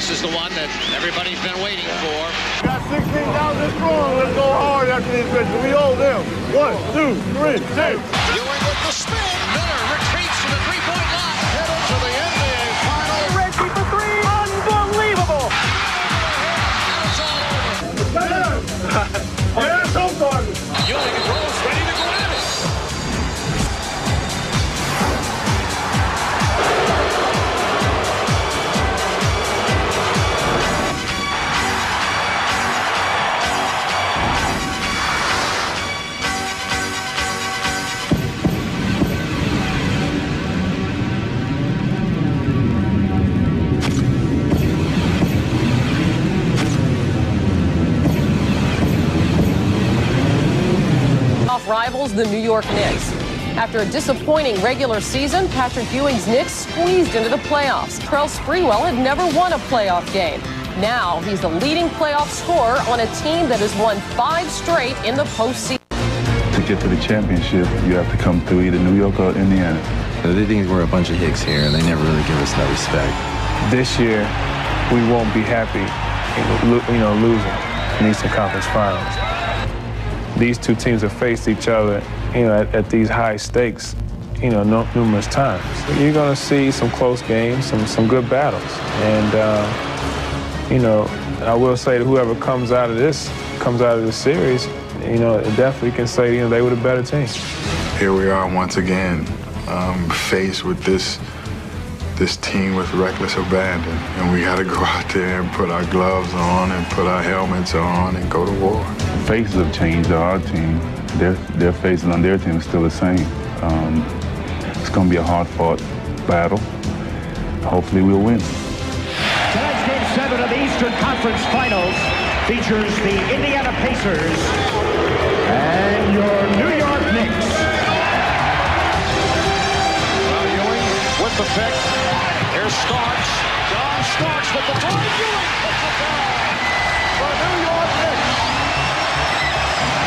This is the one that everybody's been waiting for. Got 16,000 strong. Let's go hard after these bitches. We owe them. 1, 2, 3, 2. Ewing with the spin. Miller retreats to the three-point line. Headed to the NBA final. Reggie for three. Unbelievable. And it's all over. Yeah, so far. Ewing and Rose ready to go at it. Rivals the New York Knicks. After a disappointing regular season, Patrick Ewing's Knicks squeezed into the playoffs. Terrell Sprewell had never won a playoff game. Now he's the leading playoff scorer on a team that has won 5 straight in the postseason. To get to the championship, you have to come through either New York or Indiana. They think we're a bunch of hicks here, and they never really give us that respect. This year, we won't be happy, losing in the Eastern Conference Finals. These two teams have faced each other, at these high stakes, numerous times. You're going to see some close games, some good battles. And, I will say that whoever comes out of this series, definitely can say, they were the better team. Here we are once again, faced with this team with reckless abandon. And we got to go out there and put our gloves on and put our helmets on and go to war. Faces have changed on our team. Their faces on their team is still the same. It's going to be a hard-fought battle. Hopefully we'll win. Tonight's Game 7 of the Eastern Conference Finals features the Indiana Pacers and your New York Knicks. Ewing with the pick. Here's Starks. John Starks with the ball. Ewing puts it down for New York Knicks.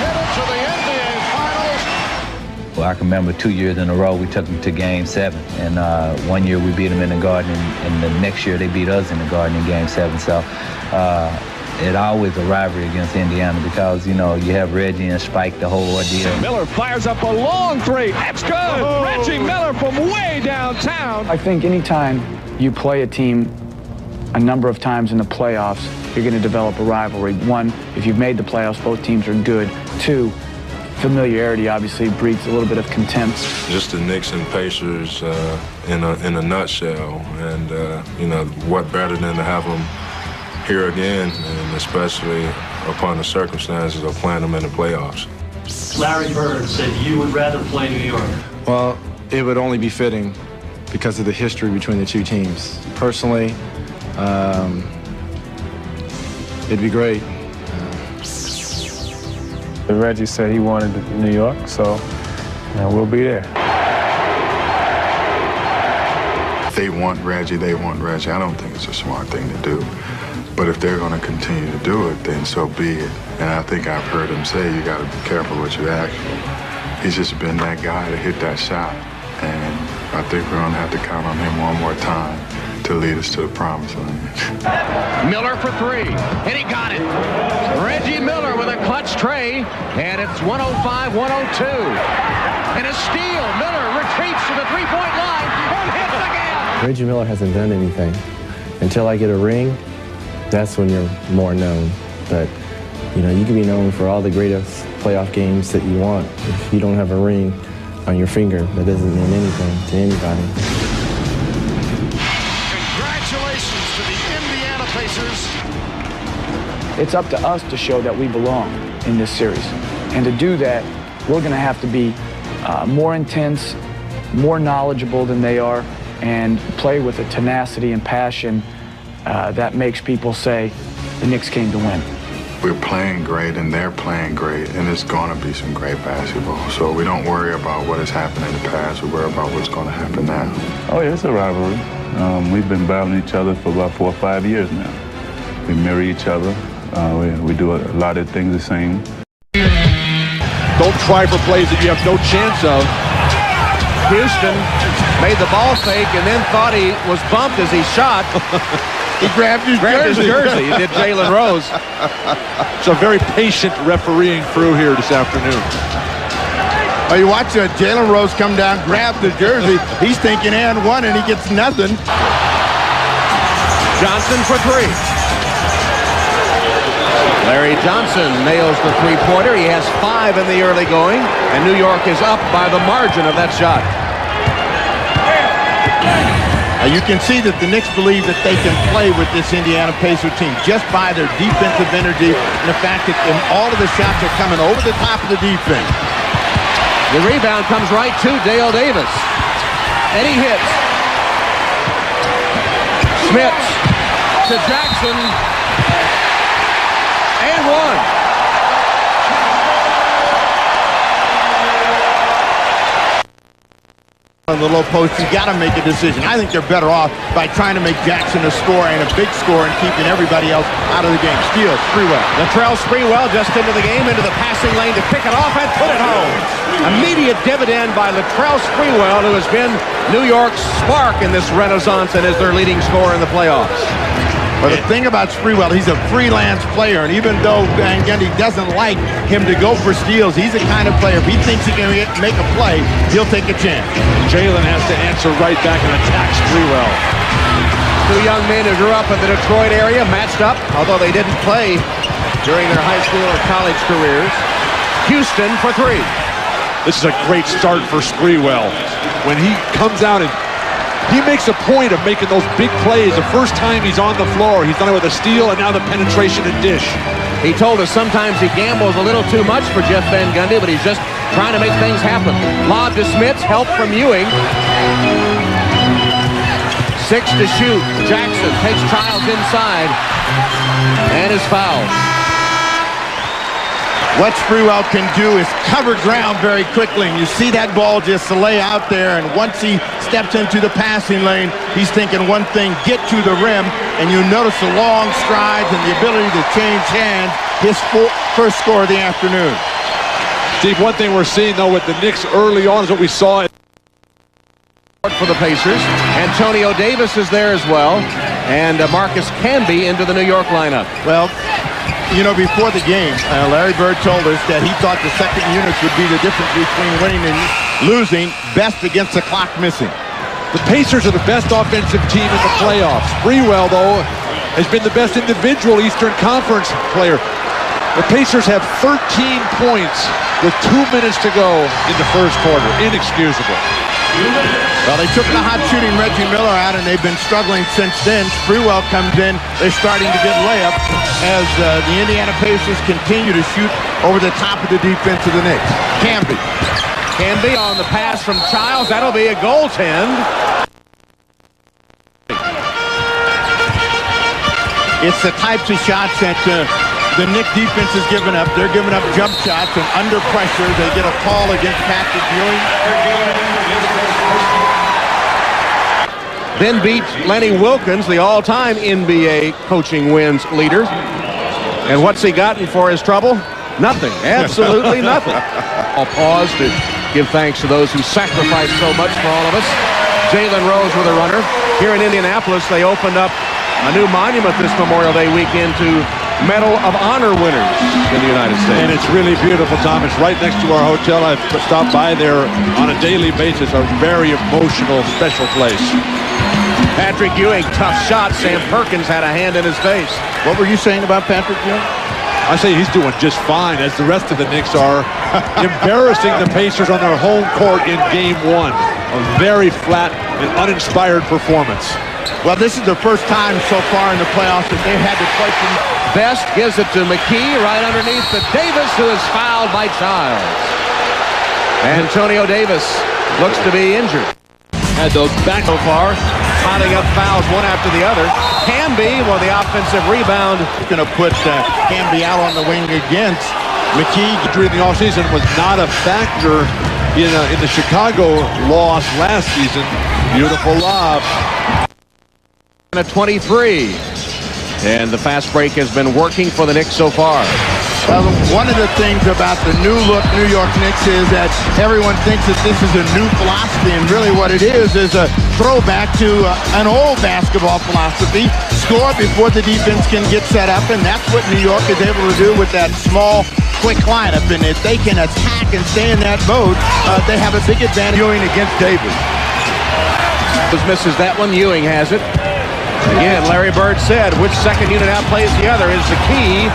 Headed to the NBA Finals. Well, I can remember 2 years in a row we took them to Game 7, and 1 year we beat them in the Garden, and the next year they beat us in the Garden in Game 7. So it always a rivalry against Indiana because you have Reggie and Spike, the whole ordeal. Miller fires up a long three. That's good. Oh. Reggie Miller from way downtown. I think anytime you play a team a number of times in the playoffs, you're going to develop a rivalry. 1, if you've made the playoffs, both teams are good. 2, familiarity obviously breeds a little bit of contempt. Just the Knicks and Pacers in a nutshell. And, what better than to have them here again, and especially upon the circumstances of playing them in the playoffs. Larry Bird said you would rather play New York. Well, it would only be fitting because of the history between the two teams. Personally, it'd be great. Reggie said he wanted New York, so we'll be there. If they want Reggie, they want Reggie. I don't think it's a smart thing to do. But if they're going to continue to do it, then so be it. And I think I've heard him say you got to be careful what you ask for. He's just been that guy to hit that shot. And I think we're going to have to count on him one more time to lead us to the promised land. Miller for 3, and he got it. Reggie Miller with a clutch tray, and it's 105-102. And a steal. Miller retreats to the three-point line and hits again. Reggie Miller hasn't done anything. Until I get a ring, that's when you're more known. But, you can be known for all the greatest playoff games that you want. If you don't have a ring on your finger, that doesn't mean anything to anybody. Congratulations to the Indiana Pacers. It's up to us to show that we belong in this series. And to do that, we're going to have to be more intense, more knowledgeable than they are, and play with a tenacity and passion that makes people say the Knicks came to win. We're playing great and they're playing great, and it's going to be some great basketball. So we don't worry about what has happened in the past. We worry about what's going to happen now. Oh, yeah, it's a rivalry. We've been battling each other for about 4 or 5 years now. We mirror each other. We do a lot of things the same. Don't try for plays that you have no chance of. Houston made the ball fake and then thought he was bumped as he shot. He grabbed his jersey. He did Jalen Rose. It's a very patient refereeing crew here this afternoon. Oh, you watch Jalen Rose come down, grab the jersey. He's thinking and one, and he gets nothing. Johnson for three. Larry Johnson nails the three-pointer. He has 5 in the early going, and New York is up by the margin of that shot. You can see that the Knicks believe that they can play with this Indiana Pacers team just by their defensive energy and the fact that all of the shots are coming over the top of the defense. The rebound comes right to Dale Davis, and he hits. Smith to Jackson, and one. On the low post, you got to make a decision. I think they're better off by trying to make Jackson a scorer and a big scorer and keeping everybody else out of the game. Steals, Sprewell. Latrell Sprewell just into the game, into the passing lane to pick it off and put it home. Immediate dividend by Latrell Sprewell, who has been New York's spark in this renaissance and is their leading scorer in the playoffs. Well, the thing about Sprewell, he's a freelance player, and even though Van Gundy doesn't like him to go for steals, he's the kind of player, if he thinks he can make a play, he'll take a chance. Jalen has to answer right back and attack Sprewell. 2 young men who grew up in the Detroit area matched up, although they didn't play during their high school or college careers. Houston for 3. This is a great start for Sprewell. When he comes out and he makes a point of making those big plays. The first time he's on the floor, he's done it with a steal and now the penetration and dish. He told us sometimes he gambles a little too much for Jeff Van Gundy, but he's just trying to make things happen. Lob to Smith, help from Ewing. 6 to shoot. Jackson takes Childs inside and is fouled. What Sprewell can do is cover ground very quickly, and you see that ball just lay out there, and once he steps into the passing lane, he's thinking one thing, get to the rim, and you notice the long strides and the ability to change hands, his first score of the afternoon. Steve, one thing we're seeing, though, with the Knicks early on is what we saw for the Pacers. Antonio Davis is there as well, and Marcus Camby into the New York lineup. Well, you know, before the game, Larry Bird told us that he thought the second units would be the difference between winning and losing, best against the clock missing. The Pacers are the best offensive team in the playoffs. Sprewell, though, has been the best individual Eastern Conference player. The Pacers have 13 points with 2 minutes to go in the first quarter. Inexcusable. Well, they took the hot shooting Reggie Miller out, and they've been struggling since then. Sprewell comes in. They're starting to get layups as the Indiana Pacers continue to shoot over the top of the defense of the Knicks. Camby on the pass from Childs. That'll be a goaltend. It's the types of shots that the Knicks defense is giving up. They're giving up jump shots, and under pressure, they get a call against Patrick Ewing. Then beat Lenny Wilkins, the all-time NBA coaching wins leader. And what's he gotten for his trouble? Nothing. Absolutely nothing. I'll pause to give thanks to those who sacrificed so much for all of us. Jalen Rose with a runner. Here in Indianapolis, they opened up a new monument this Memorial Day weekend to Medal of Honor winners in the United States. And it's really beautiful, Tom. It's right next to our hotel. I've stopped by there on a daily basis. A very emotional, special place. Patrick Ewing, tough shot. Sam Perkins had a hand in his face. What were you saying about Patrick Ewing? I say he's doing just fine, as the rest of the Knicks are. Embarrassing the Pacers on their home court in Game 1. A very flat and uninspired performance. Well, this is the first time so far in the playoffs that they've had to play from... Best gives it to McKee right underneath to Davis, who is fouled by Childs. Antonio Davis looks to be injured. Had those back so far, piling up fouls one after the other. Camby, well, the offensive rebound. Going to put Camby out on the wing against McKee. During the offseason was not a factor in the Chicago loss last season. Beautiful lob. And a 23. And the fast break has been working for the Knicks so far. One of the things about the new look New York Knicks is that everyone thinks that this is a new philosophy, and really what it is a throwback to an old basketball philosophy. Score before the defense can get set up, and that's what New York is able to do with that small, quick lineup. And if they can attack and stay in that mode, they have a big advantage going against Davis. Misses that one. Ewing has it. Again, Larry Bird said which second unit outplays the other is the key.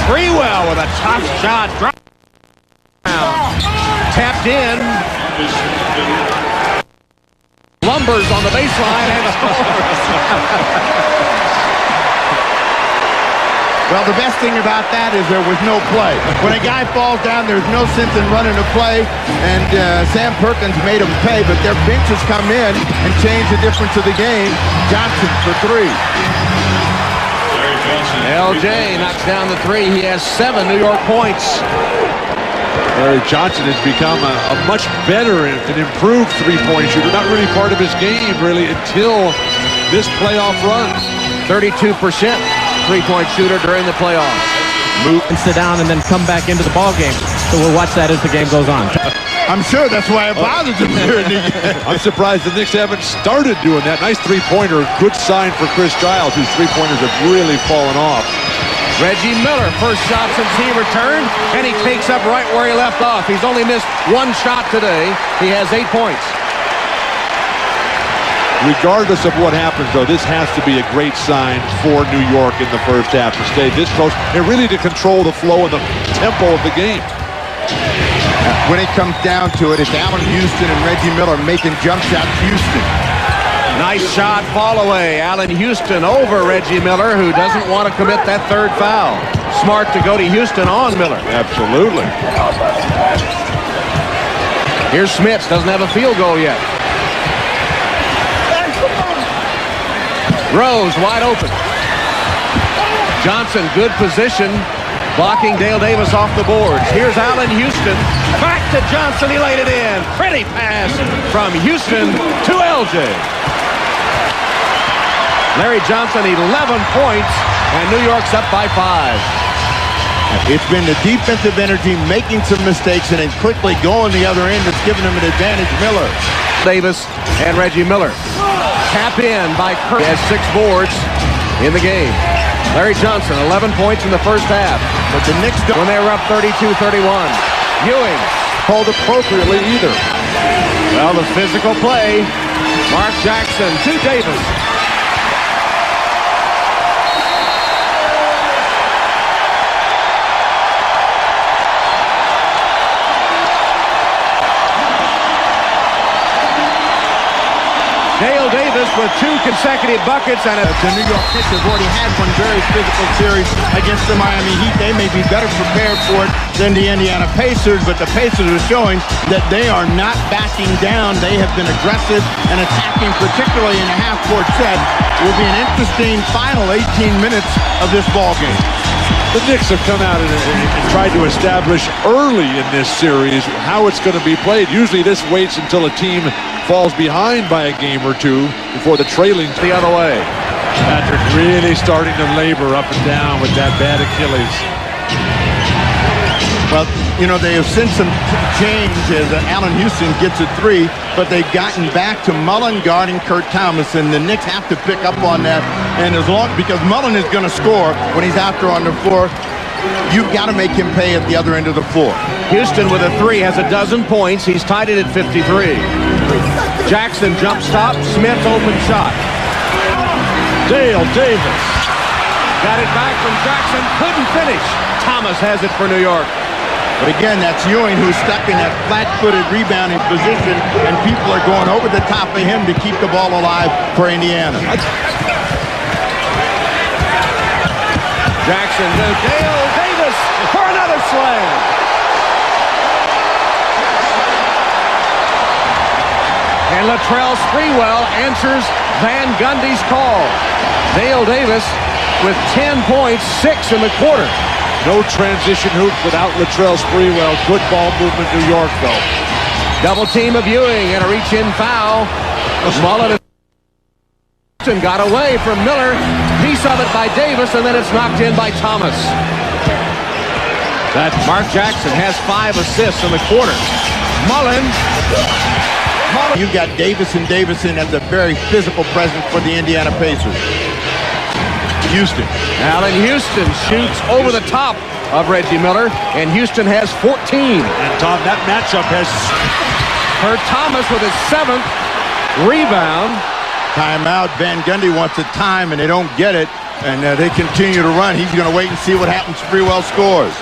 Sprewell with a tough shot. Tapped in. Lumbers on the baseline and scores. Well, the best thing about that is there was no play. When a guy falls down, there's no sense in running a play, and Sam Perkins made him pay, but their benches come in and change the difference of the game. Johnson for three. LJ knocks down the three. He has 7 New York points. Larry Johnson has become a much better and improved three-point shooter. Not really part of his game, really, until this playoff run. 32% three-point shooter during the playoffs. Move and sit down and then come back into the ball game. So we'll watch that as the game goes on. I'm sure that's why it bothers him here. I'm surprised the Knicks haven't started doing that. Nice three-pointer. Good sign for Chris Giles, whose three-pointers have really fallen off. Reggie Miller, first shot since he returned, and he takes up right where he left off. He's only missed 1 shot today. He has 8 points. Regardless of what happens, though, this has to be a great sign for New York in the first half to stay this close and really to control the flow and the tempo of the game. When it comes down to it, it's Allen Houston and Reggie Miller making jump shots. Houston. Nice shot, fall away. Allen Houston over Reggie Miller, who doesn't want to commit that 3rd foul. Smart to go to Houston on Miller. Absolutely. Here's Smits, doesn't have a field goal yet. Rose wide open. Johnson, good position, blocking Dale Davis off the boards. Here's Allen Houston. Back to Johnson, he laid it in. Pretty pass from Houston to LJ. Larry Johnson, 11 points, and New York's up by 5. It's been the defensive energy making some mistakes and then quickly going the other end that's given them an advantage. Miller. Davis and Reggie Miller. Tap in by Kirk. He has 6 boards in the game. Larry Johnson, 11 points in the first half. But the Knicks don't. When they were up 32-31. Ewing. Called appropriately either. Well, the physical play. Mark Jackson to Davis. Dale Davis with 2 consecutive buckets and the New York Knicks have already had one very physical series against the Miami Heat. They may be better prepared for it than the Indiana Pacers, but the Pacers are showing that they are not backing down. They have been aggressive and attacking, particularly in a half-court set. It will be an interesting final 18 minutes of this ball game. The Knicks have come out and tried to establish early in this series how it's going to be played. Usually this waits until a team falls behind by a game or 2 before the trailing the other way. Patrick really starting to labor up and down with that bad Achilles. Well, you know, they have seen some change as Allen Houston gets a 3, but they've gotten back to Mullen guarding Kurt Thomas, and the Knicks have to pick up on that. And as long, because Mullen is going to score when he's out there on the floor, you've got to make him pay at the other end of the floor. Houston with a 3 has 12 points. He's tied it at 53. Jackson jump stop. Smith open shot. Dale Davis got it back from Jackson. Couldn't finish. Thomas has it for New York. But again, that's Ewing who's stuck in that flat-footed rebounding position, and people are going over the top of him to keep the ball alive for Indiana. Jackson to Dale Davis for another slam. And Latrell Sprewell answers Van Gundy's call. Dale Davis with 10 points, 6 in the quarter. No transition hoop without Latrell Sprewell. Good ball movement, New York, though. Double team of Ewing and a reach-in foul. Mullen got away from Miller. Piece of it by Davis, and then it's knocked in by Thomas. Mark Jackson has 5 assists in the quarter. Mullen. You've got Davison as a very physical presence for the Indiana Pacers. Houston. Allen Houston shoots over the top of Reggie Miller, and Houston has 14. And Tom, that matchup has Herb Thomas with his 7th rebound. Timeout. Van Gundy wants a time, and they don't get it, and they continue to run. He's going to wait and see what happens. Sprewell scores.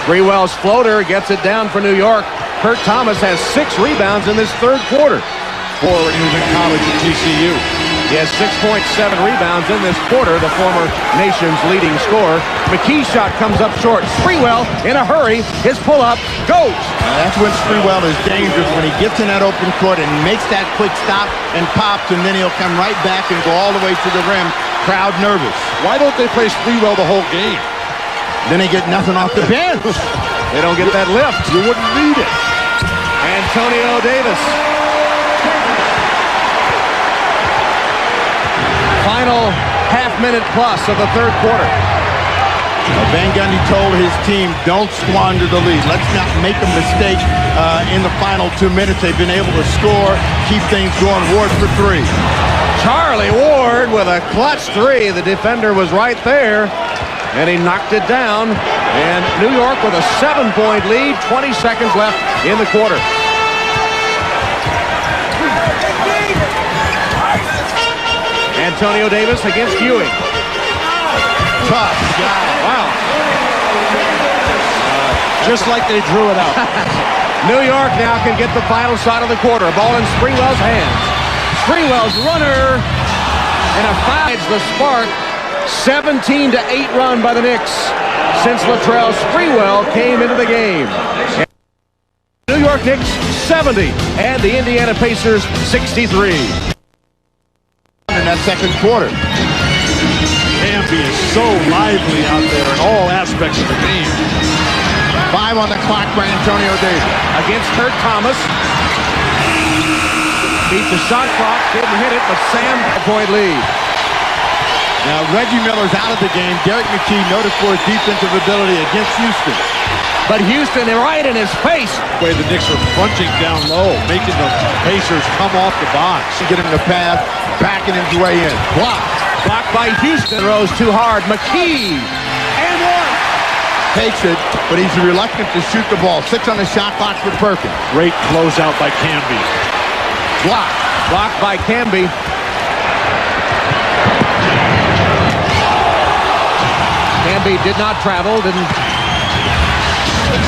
Sprewell's floater gets it down for New York. Kurt Thomas has 6 rebounds in this third quarter. forward he was in college at TCU. He has 6.7 rebounds in this quarter, the former nation's leading scorer. McKee's shot comes up short. Sprewell in a hurry. His pull-up goes. That's when Sprewell is dangerous, when he gets in that open court and makes that quick stop and pops, and then he'll come right back and go all the way to the rim. Crowd nervous. Why don't they play Sprewell the whole game? Then they get nothing off the bench. They don't get that lift. You wouldn't need it. Antonio Davis. Final half-minute plus of the third quarter. Van Gundy told his team, don't squander the lead. Let's not make a mistake in the final 2 minutes. They've been able to score, keep things going. Ward for 3. Charlie Ward with a clutch 3. The defender was right there, and he knocked it down. And New York with a 7-point lead, 20 seconds left in the quarter. Antonio Davis against Ewing. Tough guy. Wow. Just like they drew it out. New York now can get the final shot of the quarter. Ball in Sprewell's hands. Sprewell's runner. And a foul. The spark. 17-8 run by the Knicks since Latrell Sprewell came into the game. New York Knicks 70 and the Indiana Pacers 63. In that second quarter. Camby is so lively out there in all aspects of the game. 5 on the clock for Antonio Davis. Against Kurt Thomas. Beat the shot clock, didn't hit it, but Sam point lead. Now Reggie Miller's out of the game. Derek McKee noted for his defensive ability against Houston. But Houston right in his face. The way the Knicks are punching down low, making the Pacers come off the box. Get him the pass, backing his way in. Blocked by Houston. Rose too hard. McKee. And one. Takes it, but he's reluctant to shoot the ball. 6 on the shot clock for Perkins. Great closeout by Camby. Blocked by Camby. Camby did not travel, and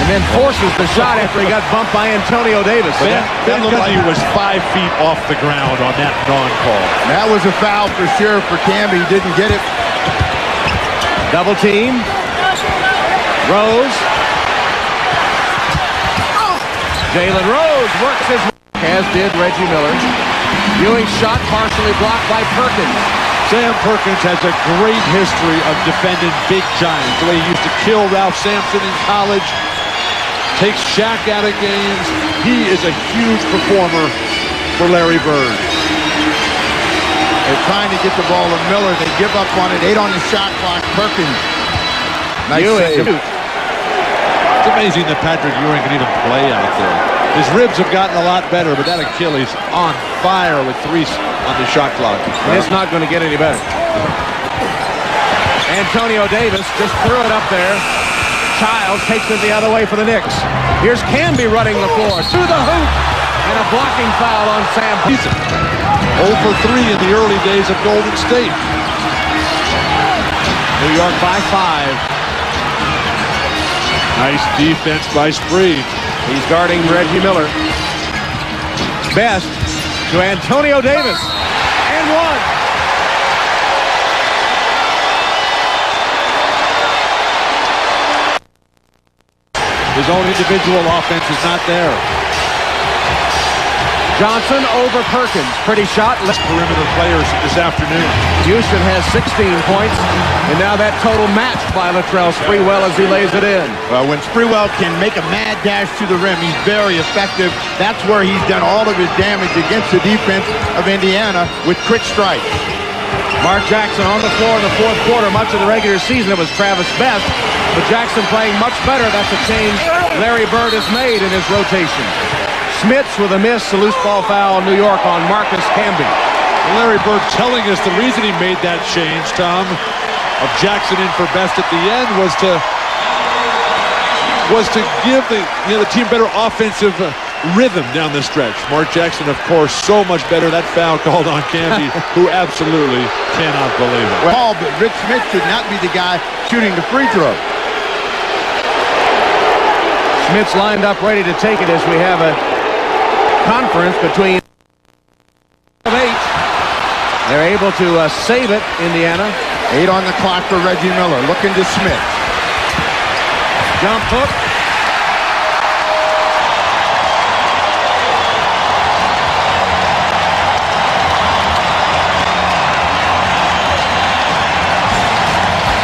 then forces the shot after he got bumped by Antonio Davis. Van Gundy was 5 feet off the ground on that non-call. That was a foul for sure for Camby. He didn't get it. Double team. Rose. Jalen Rose works his, as did Reggie Miller. Ewing's shot partially blocked by Perkins. Sam Perkins has a great history of defending big giants. The way he used to kill Ralph Sampson in college. Takes Shaq out of games. He is a huge performer for Larry Bird. They're trying to get the ball to Miller. They give up on it. 8 on the shot clock. Perkins. Nice save. It's amazing that Patrick Ewing can even play out there. His ribs have gotten a lot better, but that Achilles on fire with 3 on the shot clock. And it's not going to get any better. Antonio Davis just threw it up there. Childs takes it the other way for the Knicks. Here's Camby running the floor through the hoop, and a blocking foul on Sam. 0 for 3 in the early days of Golden State. New York by 5. Nice defense by Spree. He's guarding Reggie Miller. Best to Antonio Davis. And one. His own individual offense is not there. Johnson over Perkins. Pretty shot. Perimeter players this afternoon. Houston has 16 points, and now that total matched by Latrell Sprewell as he lays it in. Well, when Sprewell can make a mad dash to the rim, he's very effective. That's where he's done all of his damage against the defense of Indiana with quick strikes. Mark Jackson on the floor in the fourth quarter. Much of the regular season it was Travis Best. But Jackson playing much better. That's a change Larry Bird has made in his rotation. Smits with a miss, a loose ball foul, New York on Marcus Camby. Larry Bird telling us the reason he made that change, Tom, of Jackson in for Best at the end was to give the team better offensive rhythm down the stretch. Mark Jackson, of course, so much better. That foul called on Camby, who absolutely cannot believe it. Well, but Rick Smith should not be the guy shooting the free throw. Smith's lined up ready to take it as we have a conference between 8. They're able to save it, Indiana. 8 on the clock for Reggie Miller. Looking to Smith. Jump hook.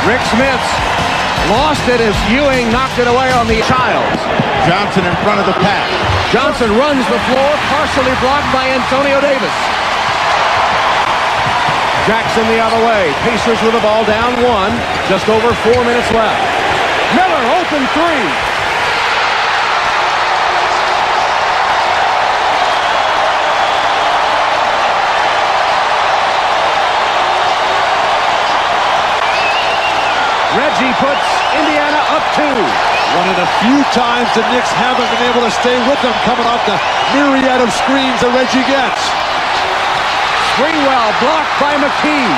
Rick Smith lost it as Ewing knocked it away on the Childs. Johnson in front of the pack. Johnson runs the floor, partially blocked by Antonio Davis. Jackson the other way. Pacers with the ball down 1. Just over 4 minutes left. Miller open 3. Reggie puts Indiana up 2. One of the few times the Knicks haven't been able to stay with them coming off the myriad of screens that Reggie gets. Sprewell blocked by McKee.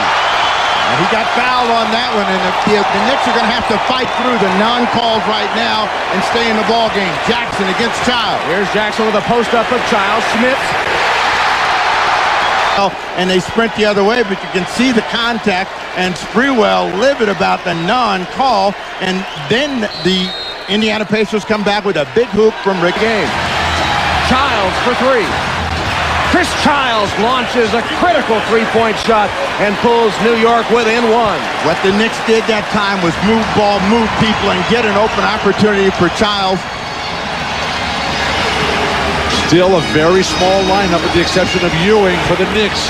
He got fouled on that one, and the Knicks are going to have to fight through the non-calls right now and stay in the ball game. Jackson against Childs. Here's Jackson with a post-up of Childs. Smith. And they sprint the other way, but you can see the contact, and Sprewell livid about the non-call, and then the Indiana Pacers come back with a big hoop from Rick Game. Childs for 3. Chris Childs launches a critical three-point shot and pulls New York within 1. What the Knicks did that time was move ball, move people, and get an open opportunity for Childs. Still a very small lineup with the exception of Ewing for the Knicks.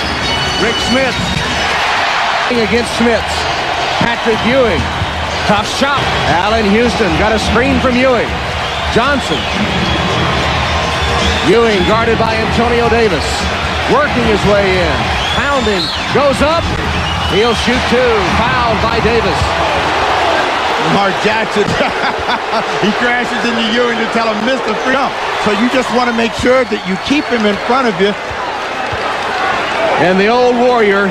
Rick Smith against Smits. Patrick Ewing. Tough shot. Allen Houston got a screen from Ewing. Johnson. Ewing guarded by Antonio Davis. Working his way in. Pounding. Goes up. He'll shoot 2. Fouled by Davis. Mark Jackson, he crashes into Ewing to tell him, Mr. Free. So you just want to make sure that you keep him in front of you. And the old Warrior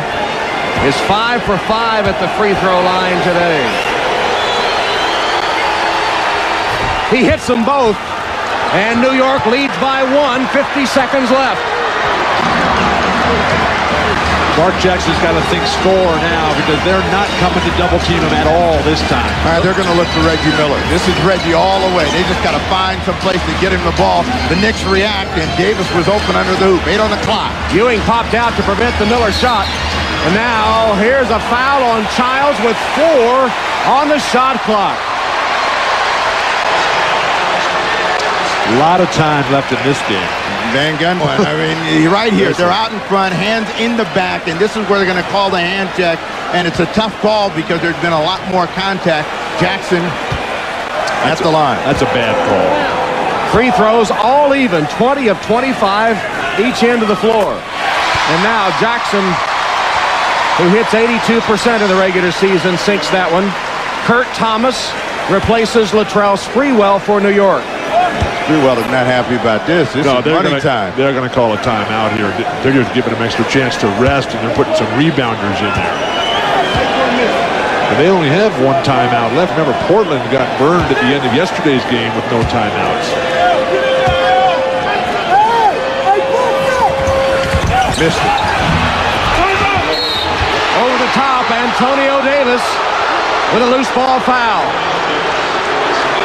is 5 for 5 at the free throw line today. He hits them both, and New York leads by 1, 50 seconds left. Mark Jackson's got to think score now because they're not coming to double team him at all this time. All right, they're going to look for Reggie Miller. This is Reggie all the way. They just got to find some place to get him the ball. The Knicks react, and Davis was open under the hoop. 8 on the clock. Ewing popped out to prevent the Miller shot. And now here's a foul on Childs with 4 on the shot clock. A lot of time left in this game. Van Gundy, I mean, right here, they're out in front, hands in the back, and this is where they're going to call the hand check, and it's a tough call because there's been a lot more contact. Jackson at the line. That's a bad call. Free throws all even, 20 of 25 each end of the floor. And now Jackson, who hits 82% of the regular season, sinks that one. Kurt Thomas replaces Latrell Sprewell for New York. Sprewell is not happy about this. This is money time. They're going to call a timeout here. They're just giving them extra chance to rest, and they're putting some rebounders in there. But they only have 1 timeout left. Remember, Portland got burned at the end of yesterday's game with no timeouts. Missed it. Over the top, Antonio Davis with a loose ball foul.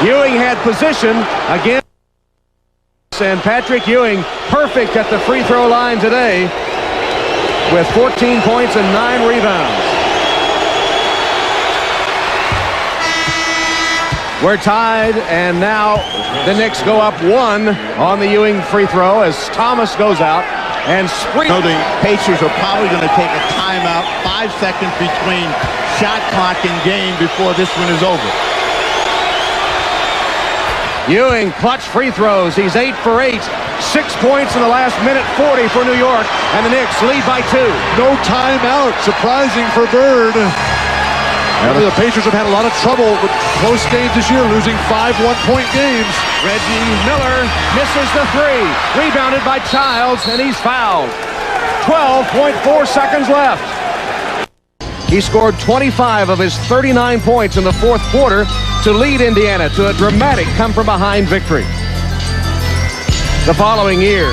Ewing had position again. And Patrick Ewing perfect at the free throw line today with 14 points and 9 rebounds. We're tied, and now the Knicks go up 1 on the Ewing free throw as Thomas goes out and So the Pacers are probably going to take a timeout, 5 seconds between shot clock and game before this one is over. Ewing, clutch free throws. He's 8 for 8. 6 points in the last minute 40 for New York, and the Knicks lead by 2. No timeout. Surprising for Bird. The Pacers have had a lot of trouble with close games this year, losing 5 one-point games. Reggie Miller misses the 3. Rebounded by Childs, and he's fouled. 12.4 seconds left. He scored 25 of his 39 points in the fourth quarter to lead Indiana to a dramatic come-from-behind victory. The following year,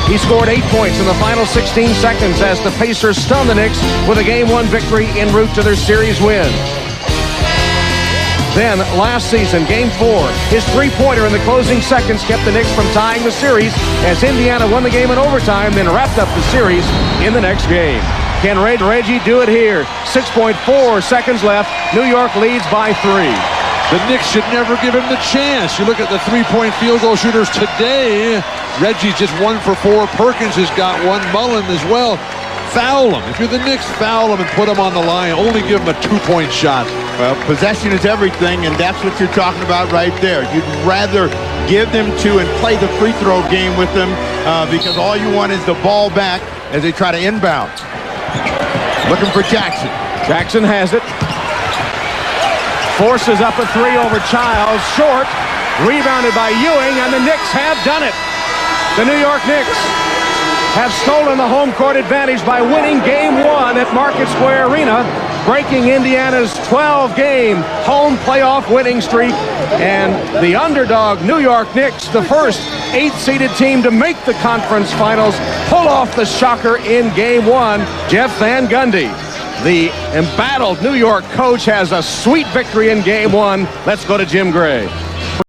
he scored 8 points in the final 16 seconds as the Pacers stunned the Knicks with a Game 1 victory en route to their series win. Then, last season, Game 4, his three-pointer in the closing seconds kept the Knicks from tying the series as Indiana won the game in overtime, then wrapped up the series in the next game. Can Reggie do it here? 6.4 seconds left. New York leads by 3. The Knicks should never give him the chance. You look at the three-point field goal shooters today. Reggie's just 1 for 4. Perkins has got 1. Mullen as well. Foul him. If you're the Knicks, foul him and put him on the line. Only give him a 2-point shot. Well, possession is everything, and that's what you're talking about right there. You'd rather give them 2 and play the free throw game with them because all you want is the ball back as they try to inbound. Looking for Jackson. Jackson has it. Forces up a 3 over Childs. Short. Rebounded by Ewing, and the Knicks have done it. The New York Knicks have stolen the home court advantage by winning Game 1 at Market Square Arena, breaking Indiana's 12-game home playoff winning streak, and the underdog New York Knicks, the first 8-seeded team to make the conference finals, pull off the shocker in Game 1. Jeff Van Gundy, the embattled New York coach, has a sweet victory in Game 1. Let's go to Jim Gray.